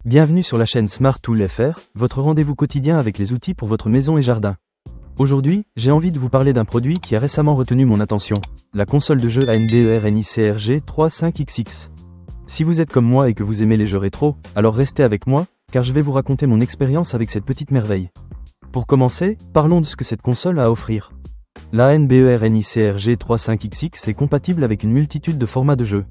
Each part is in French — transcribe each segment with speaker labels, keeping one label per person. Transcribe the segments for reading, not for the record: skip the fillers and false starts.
Speaker 1: Bienvenue sur la chaîne Smart Tool FR, votre rendez-vous quotidien avec les outils pour votre maison et jardin. Aujourd'hui, j'ai envie de vous parler d'un produit qui a récemment retenu mon attention, la console de jeu ANBER NICRG35XX. Si vous êtes comme moi et que vous aimez les jeux rétro, alors restez avec moi, car je vais vous raconter mon expérience avec cette petite merveille. Pour commencer, parlons de ce que cette console a à offrir. La ANBER NICRG35XX est compatible avec une multitude de formats de jeux.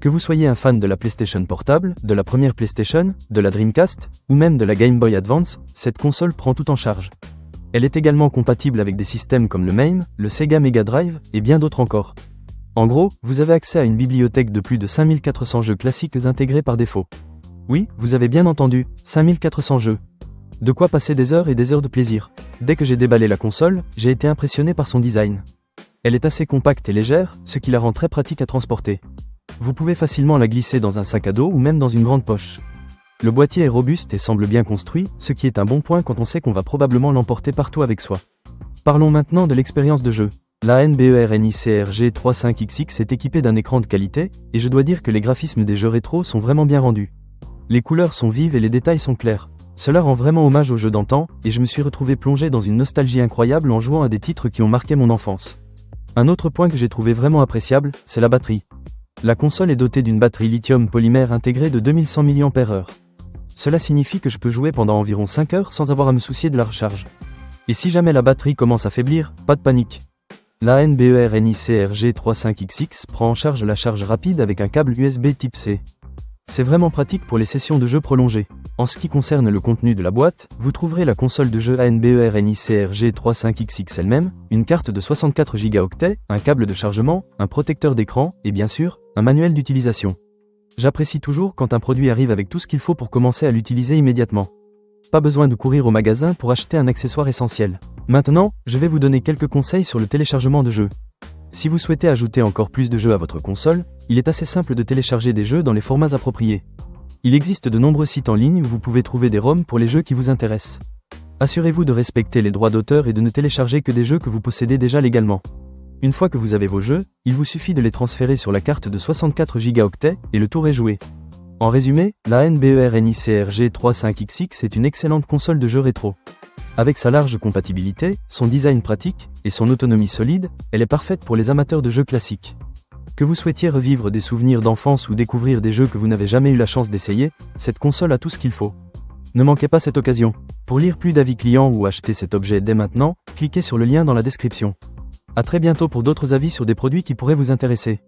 Speaker 1: Que vous soyez un fan de la PlayStation portable, de la première PlayStation, de la Dreamcast, ou même de la Game Boy Advance, cette console prend tout en charge. Elle est également compatible avec des systèmes comme le MAME, le Sega Mega Drive, et bien d'autres encore. En gros, vous avez accès à une bibliothèque de plus de 5400 jeux classiques intégrés par défaut. Oui, vous avez bien entendu, 5400 jeux. De quoi passer des heures et des heures de plaisir. Dès que j'ai déballé la console, j'ai été impressionné par son design. Elle est assez compacte et légère, ce qui la rend très pratique à transporter. Vous pouvez facilement la glisser dans un sac à dos ou même dans une grande poche. Le boîtier est robuste et semble bien construit, ce qui est un bon point quand on sait qu'on va probablement l'emporter partout avec soi. Parlons maintenant de l'expérience de jeu. La ANBER NICRG35XX est équipée d'un écran de qualité, et je dois dire que les graphismes des jeux rétro sont vraiment bien rendus. Les couleurs sont vives et les détails sont clairs. Cela rend vraiment hommage aux jeux d'antan, et je me suis retrouvé plongé dans une nostalgie incroyable en jouant à des titres qui ont marqué mon enfance. Un autre point que j'ai trouvé vraiment appréciable, c'est la batterie. La console est dotée d'une batterie lithium polymère intégrée de 2100 mAh. Cela signifie que je peux jouer pendant environ 5 heures sans avoir à me soucier de la recharge. Et si jamais la batterie commence à faiblir, pas de panique. La ANBER NICRG35XX prend en charge la charge rapide avec un câble USB type C. C'est vraiment pratique pour les sessions de jeu prolongées. En ce qui concerne le contenu de la boîte, vous trouverez la console de jeu ANBER NICRG35XX elle-même, une carte de 64 Go, un câble de chargement, un protecteur d'écran, et bien sûr, un manuel d'utilisation. J'apprécie toujours quand un produit arrive avec tout ce qu'il faut pour commencer à l'utiliser immédiatement. Pas besoin de courir au magasin pour acheter un accessoire essentiel. Maintenant, je vais vous donner quelques conseils sur le téléchargement de jeux. Si vous souhaitez ajouter encore plus de jeux à votre console, il est assez simple de télécharger des jeux dans les formats appropriés. Il existe de nombreux sites en ligne où vous pouvez trouver des ROM pour les jeux qui vous intéressent. Assurez-vous de respecter les droits d'auteur et de ne télécharger que des jeux que vous possédez déjà légalement. Une fois que vous avez vos jeux, il vous suffit de les transférer sur la carte de 64 Go et le tour est joué. En résumé, la ANBER NICRG35XX est une excellente console de jeux rétro. Avec sa large compatibilité, son design pratique et son autonomie solide, elle est parfaite pour les amateurs de jeux classiques. Que vous souhaitiez revivre des souvenirs d'enfance ou découvrir des jeux que vous n'avez jamais eu la chance d'essayer, cette console a tout ce qu'il faut. Ne manquez pas cette occasion. Pour lire plus d'avis clients ou acheter cet objet dès maintenant, cliquez sur le lien dans la description. À très bientôt pour d'autres avis sur des produits qui pourraient vous intéresser.